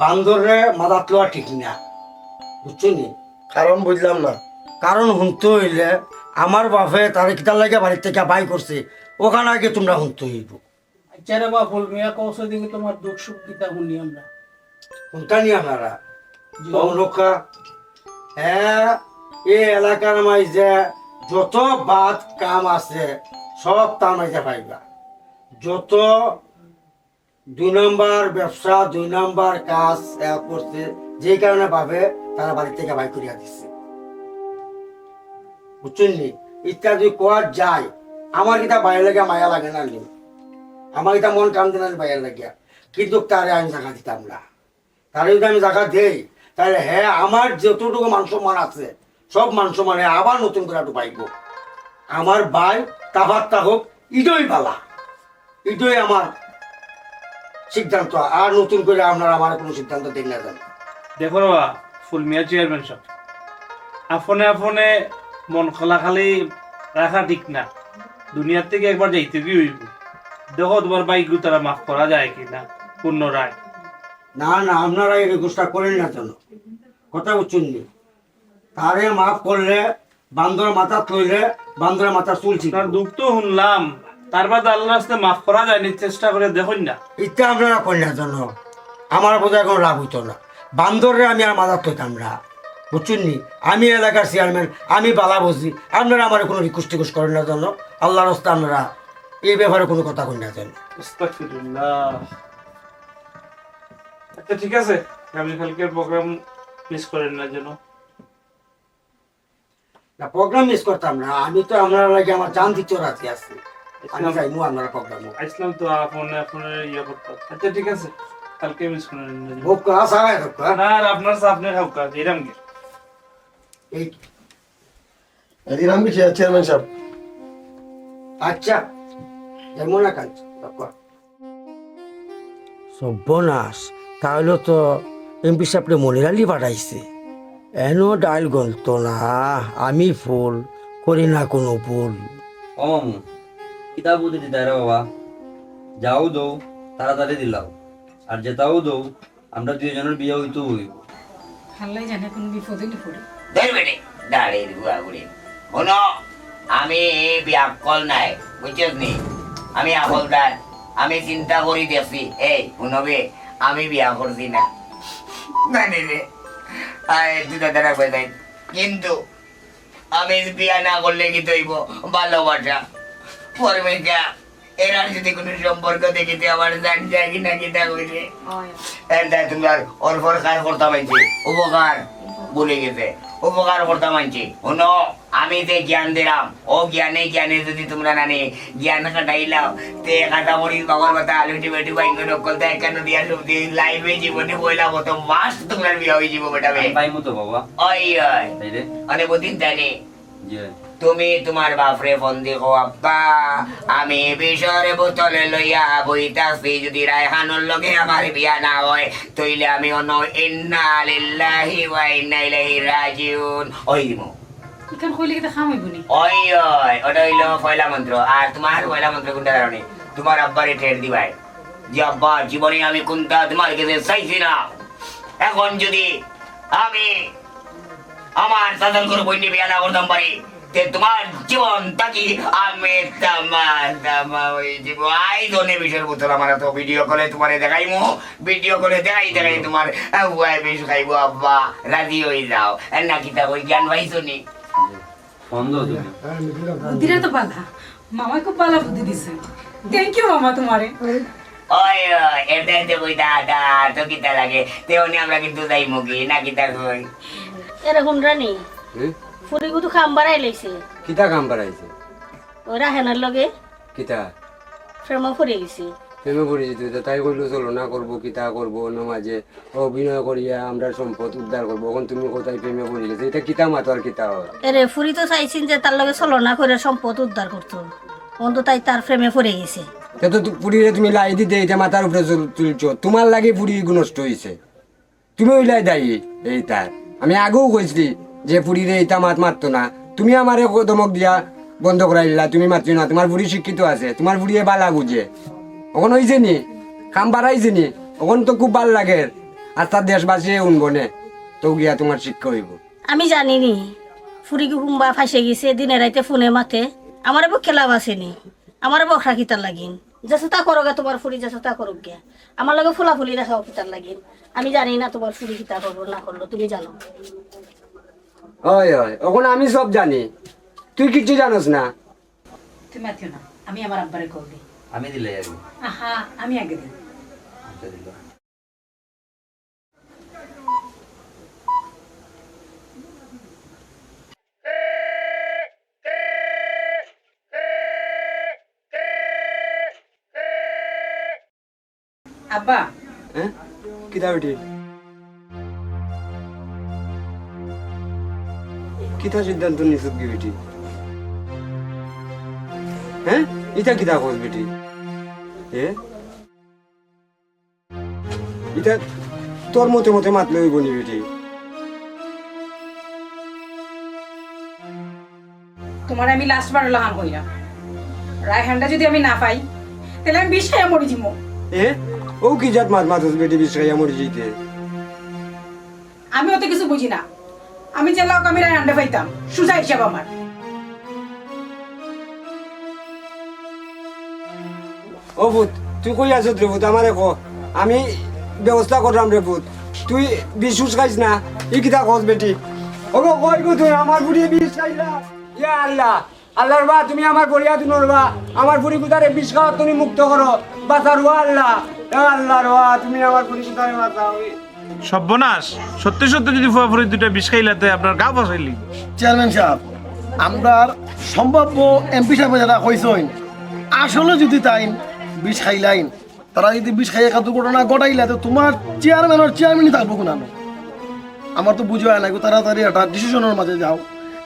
বান্দরে মাদাত লওয়া ঠিক না, বুঝছো নি? কারণ বুঝলাম না। কারণ শুনতে হইলে আমার বাপে তারে কিতার লাগে বাড়ির থেকে বাই করছে, ওখানে আগে তোমরা শুনতে হইব। আচ্ছা রে বা ফুল মিয়া কৌশল দিকে তোমার দুঃখ সুখ কিতা শুনি আমরা। শুনতা নি আপনারা? রক্ষা হ্যাঁ, এই এলাকার মাঝে যত বাদ কাম আছে সব তার মাঝে পাইবা। যত 2 নম্বর ব্যবসা 2 নম্বর কাজ করছে, যে কারণে ভাবে তারা বাড়ি থেকে বাই করিয়া দিচ্ছে, বুঝছেন নি? ইত্যাদি কোয়ার যায়, আমার কিতা বাইরে লাগে মায়া লাগে না নি, আমার কিতা মন কান্দে না বাইরে লাগিয়া, কিন্তু তারে আমি জায়গা দিতাম না। তারে যদি আমি জায়গা দেই তাহলে হ্যাঁ আমার যতটুকু মান সম্মান আছে সব মান সম্মানে আবার নতুন করে একটু পাইব। আমার ভাই তাফাত্তা হোক, ইডই বালা, ইডই আমার সিদ্ধান্ত। আর নতুন করে আপনারা আমার কোনো সিদ্ধান্ত দেন না যান। দেখো বাবা ফুল মিয়া চেয়ারম্যান সাহেব, আপনে আপনে মন খালি রাখা ঠিক না, দুনিয়ার থেকে একবার যাইতে কি হইব। দেখো তোমার বাইক তারা মাফ করা যায় কিনা পুনরায়। না না, আপনারা এই রেগুস্টা করেন না কেন? কথা বুঝছেন নি? তারে মাফ করলে বান্দর মাথা থইলে বান্দরের মাথা চুলছি। আপনার দুঃখ তো শুনলাম, তারপর আল্লাহ রাস্তে মাফ করা যায়নি, চেষ্টা করে দেখুন না। ইত্যা আপনারা করেন না কেন? আমার বোধহয় কোনো লাভ হইতো না। বান্দরে আমি আর মাথা থইতাম না, বুঝছেন নি? আমি এলাকার চেয়ারম্যান, আমি বালা বুঝি। আপনারা আমার কোনো রিকোয়েস্ট টিকোয়েস্ট করেন না কেন? আল্লাহর রাস্তে আপনারা এই ব্যাপারে কোনো কথা করেন না কেন? আস্তাগফিরুল্লাহ। আচ্ছা ঠিক আছে, আমি কালকে প্রোগ্রাম মিস করেন না যেন। না, প্রোগ্রাম মিস করতাম না, আমি তো আপনারা লাগে আমার জান দিতে রাজি আছি। আমি যাইমু আপনারা প্রোগ্রাম আসলাম তো আপনে আপনে ইয়ে করতাম। আচ্ছা ঠিক আছে, কালকে মিস করেন না যেন। ভোগ করা সারাই থাকতো। না আর আপনার সামনে খাও কাজ এরম কি? এই এদিন চেয়ারম্যান সাহেব। আচ্ছা যেমন না কাজ সর্বনাশ, তাহলে তো এমপি সাহেবকে মনির আলী পাঠাইছে। এনো ডাইল গলত না, আমি ফুল করি না কোনো ভুল। ও মামু কিতাব বুঝে দিতে রে বাবা, যাও দৌ তাড়াতাড়ি দিলাও, আর যেটাও দৌ আমরা 2 জনের বিয়ে হইতো হইব। আল্লাহ জানে কোন বিপদে নি পড়ে। ধর বেটে দাঁড়িয়ে বুয়া বুড়ি শোনো, আমি বিয়াকল নাই বুঝছিস নি, আমি আকলদার। আমি চিন্তা করি দেখছি এই শুনবে আমি বিয়া করছি না জানি রে, তুই দাদা রাখবে তাই, কিন্তু আমি বিয়া না করলে কি তৈব ভালোবাসা পরমেকা এরা যদি কোনো সম্পর্ক দেখিতে আমার জান যায় কিনা কিনা কইলে তুমি আর ওর পর কাজ করতে পাইছি উপকার ভুলে গেছে উপকার করতাম মানছি শুনো আমি যে জ্ঞান দিলাম ও জ্ঞানে জ্ঞানে যদি তোমরা নানি জ্ঞান কাটাইলাও তে কাটা মরিচ বাবার কথা আলু টিমেটি বাইঙ্গন নকলতা কেন দিয়া সবজি লাইফে জীবনে বইলা প্রথম মাস তোমরা বিয়া হয়ে যাবো বেটা পাইমু তো বাবা ওই ওই তাই রে অনেক বুদ্ধিন জানি জি তুমি তোমার বাপরে ফোন দেখো আব্বা আমি বিষরে বোতলে লইয়া বইতাছি যদি রায়হানুর লগে আমার বিয়া না হয় তইলে আমি অন্য ইন্না লিল্লাহি ওয়া ইন্না ইলাইহি রাজিউন ওই দিমু ইখান কইলে কি খাম হইব নি ওই ওই ওটা হইলো পয়লা মন্ত্র আর তোমার পয়লা মন্ত্র কোনটা জানি তোমার আব্বারে ঠের দিবাই যে আব্বা জীবনে আমি কোনটা তোমার কাছে চাইছি না এখন যদি আমি আমার সাদল করে বইনি বিয়া না করতাম পারি তে তোমার জীবন তাকি আমি তামা হয়ে যাব আই ধনে বিষের বোতল আমার তো ভিডিও কলে তোমারে দেখাইমু ভিডিও কলে দেখাই তোমার ওয়াই বিষ খাইবো আব্বা রাজি হয়ে যাও নাকি তা ওই জ্ঞান পাইছো নি বন্ধ তুমি বুদ্ধিটা তো পালা মামা খুব পালা বুদ্ধি দিছে থ্যাংক ইউ মামা তোমারে ওই ওই এতে কই দাদা তো কিতা লাগে তেও নি আমরা কিন্তু যাই মুগি না কিতা কই এরে হুনরানি ফুরি গুতো খাম বাড়াই লাইছে কিতা কাম বাড়াইছে ওই রাহেনার লগে কিতা প্রেম ফুরে গেছে প্রেমে পড়ে যেত তাই কইলো চলো না করবো কিতা করবো অন্য মাঝে অভিনয় করিয়া আমরা সম্পদ উদ্ধার করবো এখন তুমি কোথায় প্রেমে পড়ে গেছে এটা কিতা মাতো আর কিতা হয় এরে ফুরি তো চাইছেন যে তার লগে চলনা করে সম্পদ উদ্ধার করতো অন্ত তাই তার প্রেমে পড়ে গেছে তো পুরীরে তুমি লাই দিতে এটা মাথার উপরে তুলছো তোমার লাগে পুরী নষ্ট হয়েছে তুমি ওই লাই দায়ী এই তার আমি আগেও কইছি যে পুরীরে এটা মারতো না তুমি আমারে দমক দিয়া বন্ধ করাই দিলা তুমি মারছো না তোমার বুড়ি শিক্ষিত আছে তোমার বুড়িয়ে বালা বুঝে ওখান হয়েছে নি কাম বাড়াইছে নি ওখান তো খুব ভাল লাগে আর তার দেশবাসী উনবো নে তো গিয়া তোমার শিক্ষা হইব আমি জানিনি ফুরিকে হুম্বা ফাঁসে গেছে দিনে রাইতে ফোনে মাতে আমার বউ খেলাব আসেনি আমার বখরা কিতার লাগিন যেসে তা করো গে তোমার ফুরি যেসে তা করো গে আমার লগে ফুলাফুলি দেখাও কিতার লাগিন আমি জানি না তোমার ফুরি কিতা করবো না করলো তুমি জানো হয় হয় ওখানে আমি সব জানি তুই কিছু জানোস না তুমি আতিও না আমি আমার আব্বারে কল দিই আমি দিলে আগে আহা আমি আগে দিই আব্বা হ্যাঁ কিতা বেটি কিতা সিদ্ধান্ত নিছ কি বেটি হ্যাঁ ইটা কিতা কস বেটি ইটা তোর মতে মতে মাতলে হইব নি বেটি তোমার আমি লাস্ট বার লাগান কইরা রায়হানটা যদি আমি না পাই তাহলে আমি বিষ খাইয়া মরি যাবো ও কি জাত মাত মাতস বেটি বিষাইয়া মরি যাইতে আমি অত কিছু বুঝি না আমি যে লোক আমি রায়হানটা পাইতাম সুজা হিসাব আমার ও ভূত তুই কই আছো রে ভূত আমারে কো আমি ব্যবস্থা করলাম রে ভূত তুই বিশুস খাইস না ই কিতা কস বেটি ওগো কই গো তুই আমার বুড়ি বিষ খাইলা ইয়া আল্লাহ আল্লাহর বা তুমি আমার বড়িয়া তুনরবা আমার বুড়ি কুতারে বিষ খাওয়া তুমি মুক্ত করো বাঁচারো আল্লাহ আল্লাহ রোয়া তুমি আমার বুড়ি কুতারে বাঁচাও সর্বনাশ সত্যি সত্যি যদি ফুয়াফুরি দুটা বিষ খাইলাতে আপনার গা বসাইলি চেয়ারম্যান সাহেব আমরা সম্ভাব্য এমপি সাহেব যারা কইছেন আসলে যদি তাই বিষ খাইলাইন তারা যদি বিষ খাইয়ে একা দুর্ঘটনা ঘটাইলে তো তোমার চেয়ারম্যানই থাকবো কোন আমার তো বুঝে হয় না তাড়াতাড়ি একটা ডিসিশনের মাঝে যাও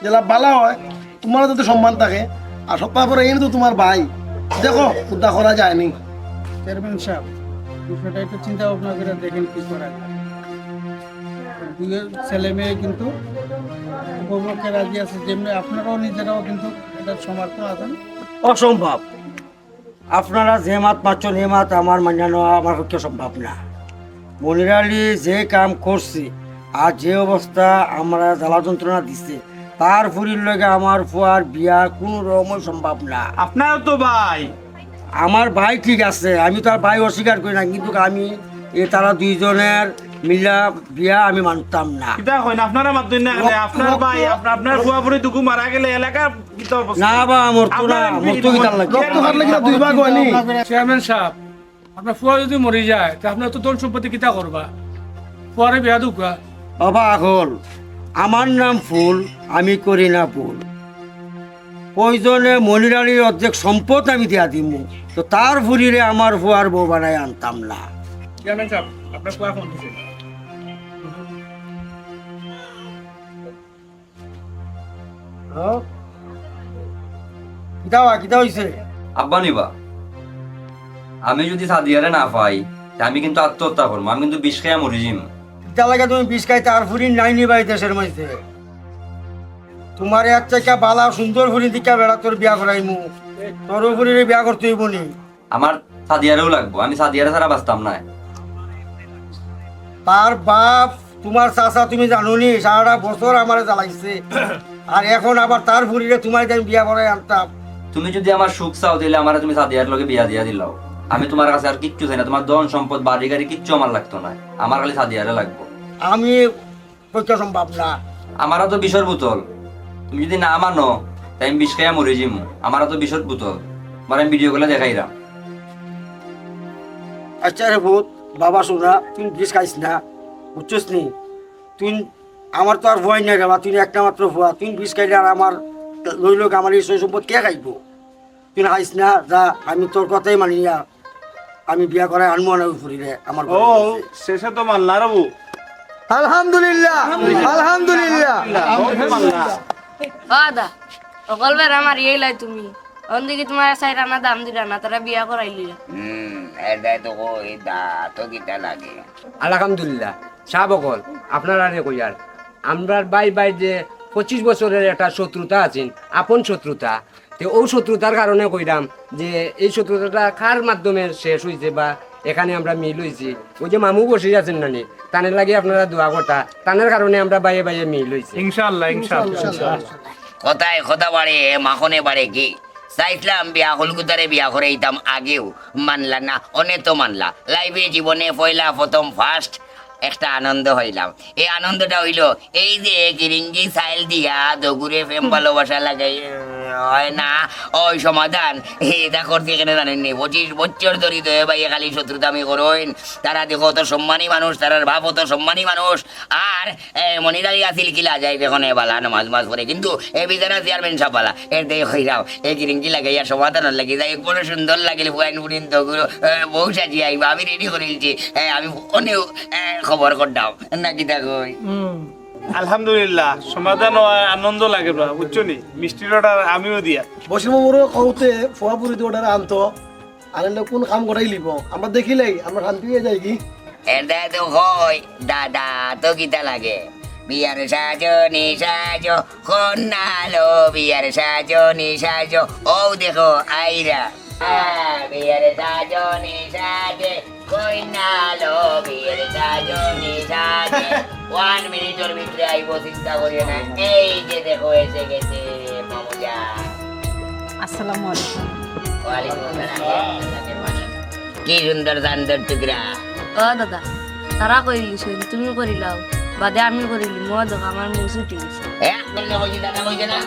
যেটা ভালো হয় তোমার যাতে সম্মান থাকে আর সপ্তাহ পরে এনে তো তোমার ভাই দেখো উদ্ধার করা যায়নি চেয়ারম্যান সাহেব বিষয়টা একটু চিন্তা ভাবনা করে দেখেন কি করা যায় দুই ছেলে মেয়ে কিন্তু উপভোগকে রাজি আছে যেমনি আপনারাও নিজেরাও কিন্তু এটা সমর্থ আছেন অসম্ভব আপনারা যে মাত পাচ্ছেন এ মাত আমার মানানো আমার পক্ষে সম্ভব না মনির আলী যে কাম করছে আর যে অবস্থা আমরা জ্বালা যন্ত্রণা দিচ্ছে তার ফুরির লগে আমার ফুয়ার বিয়া কোনো রকমই সম্ভব না আপনারও তো ভাই আমার ভাই ঠিক আছে আমি তার ভাই অস্বীকার করি না কিন্তু আমি তারা দুইজনের মিলা বিয়া আমি মানতাম না কিতা কইন আপনারা মাতুন না আপনার ভাই আপনার ফুয়াফুরি দুকু মারা গেলে এলাকা কিতা অবস্থা না বা মরতো না মরতো কি তার লাগে রক্ত হাত লাগি দুই ভাগ হয়নি চেয়ারম্যান সাহেব আপনার ফুয়া যদি মরে যায় তা আপনার তো ধন সম্পত্তি কিতা করবা ফুয়ারে বিয়া দুকা বাবা আগল আমার নাম ফুল, আমি করি না ভুল। প্রয়োজনে মনিরালির অর্ধেক সম্পদ আমি দিয়া দিমু, তো তার ফুরিরে আমার ফুয়ার বউ বানায় আনতাম না। চেয়ারম্যান সাহেব আপনার কোয়া ফোন দিছে। কিতা হইছে? আব্বা নিবা আমি যদি সাদিয়ারে না পাই তা আমি কিন্তু আত্মহত্যা করবো, আমি কিন্তু বিষ খেয়ে মরি যাম। কিতা লাগে তুমি বিষ খাই তার ফুরি নাই নিবাই দেশের মধ্যে? তোমার এক থেকে বালা সুন্দর ফুরি দিকা বেড়া তোর বিয়া করাইমু, তোর ফুরিরে বিয়া করতে হইব নি? আমার সাদিয়ারেও লাগবো, আমি সাদিয়ারে ছাড়া বাঁচতাম না। তার বাপ তোমার চাচা তুমি জানো নি, সারাটা বছর আমার জ্বালাইছে, আর এখন আবার তার ফুরিরে তোমার আমি বিয়া করাই আনতাম। তুমি যদি আমার সুখ চাও তাহলে আমার তুমি সাদিয়ার লগে বিয়া দিয়া দিলাও। আমি তোমার কাছে আর কিচ্ছু চাই না, তোমার ধন সম্পদ বাড়ি গাড়ি কিচ্ছু আমার লাগতো না, আমার খালি সাদিয়ারে লাগবো। আমি পক্ষে সম্ভব না। আমারও তো বিষর বোতল, তুমি যদি না মানো তাই আমি বিষ খাইয়া মরে যাম। আমারও তো বিষর বোতল, মানে আমি ভিডিও গুলো দেখাইলাম। আচ্ছা রে ভূত বাবা শোনা, তুই বিষ খাইস না, বুঝছিস নি? তুই আমার তো আর ভয় নাই রে বা, তুই একটা মাত্র ভুয়া, তুই বিষ খাইলে আর আমার লইল আমার এই সই সম্পদ কে খাইব? তুই খাইস না, যা, আমি তোর কথাই মানি না, আমি বিয়া করে আনবো না ফুরি রে আমার। ও শেষে তো মানলা রে বউ। আলহামদুলিল্লাহ আলহামদুলিল্লাহ। দাদা অকল বের আমার এই লাই তুমি অন্দিকে তোমার সাইড আনা দাম দিলা না, তারা বিয়া করাইলি। এটাই তো কই দা তো কিতা লাগে। আলহামদুলিল্লাহ সাহ বকল আপনার আরে কইয়ার আমরা বাই বাই যে 25 বছরের একটা শত্রুতা আছেন, আপন শত্রুতা, তো ওই শত্রুতার কারণে কইরাম যে এই শত্রুতাটা কার মাধ্যমে শেষ হয়েছে বা এখানে আমরা মিল হয়েছি। ওই যে মামু বসে আছেন নানি, তানের লাগে আপনারা দোয়া করতা, তানের কারণে আমরা বাইয়ে বাইয়ে মিল হয়েছি। ইনশাআল্লাহ ইনশাআল্লাহ। কথায় কথা বাড়ে মাখনে বাড়ে কি? চাইছিলাম বিয়া হলগুতারে বিয়া করে ইতাম, আগেও মানলা না, অনে তো মানলা। লাইফে জীবনে পয়লা প্রথম ফার্স্ট একটা আনন্দ হইলাম। এই আনন্দটা হইল এই যে কিরিঙ্গি সাইল দিয়া দগুরে প্রেম ভালোবাসা লাগাই হয় না, ওই সমাধান এটা করতে এখানে জানেননি। 25 বছর ধরে তো ভাই খালি শত্রুতা আমি করইন। তারা দেখো তো সম্মানী মানুষ, তারার ভাব তো সম্মানী মানুষ। আর মনিরালি আসিল কিলা যায় দেখুন বালা নামাজ মাজ করে, কিন্তু এই বিচারা চেয়ারম্যান সাহেব বালা এর দিয়ে হয়ে যাও এই কিরিঙ্গি লাগাইয়া সমাধান লাগি যায়। বড় সুন্দর লাগিল ফুয়াইন ফুরিন তো বউ সাজি আইবা, আমি রেডি করেছি, আমি অনেক খবর করতাম নাকি দেখো। আলহামদুলিল্লাহ সমাধান হয়, আনন্দ লাগে বা, বুঝছো নি? মিষ্টির অর্ডার আমিও দিয়া। বসে মামুরও কৌতে ফোয়াপুরি অর্ডার আনতো, আনলে কোন কাম করাই লিব আমরা দেখিলেই আমরা শান্তি হয়ে যাই কি। এটা তো হয় দাদা তো কিতা লাগে। বিয়ার সাজনি সাজো কন্যালো, বিয়ার সাজনি সাজো, ও দেখো আইরা। বিয়ার সাজনি সাজে কন্যালো, বিয়ার সাজনি সাজে। 1 মিনিটের ভিতরে আইব, চিন্তা করিও না। এই যে দেখো এসে গেছে মামুজা। আসসালামু আলাইকুম। ওয়ালাইকুম আসসালাম। কি সুন্দর সুন্দর টুকরা। ও দাদা তারা করিলি শুন, তুমি করিলাও বাদে আমি করিলি, মই দেখ আমার মুখ ছুটি গেছে। দাদা বলছি না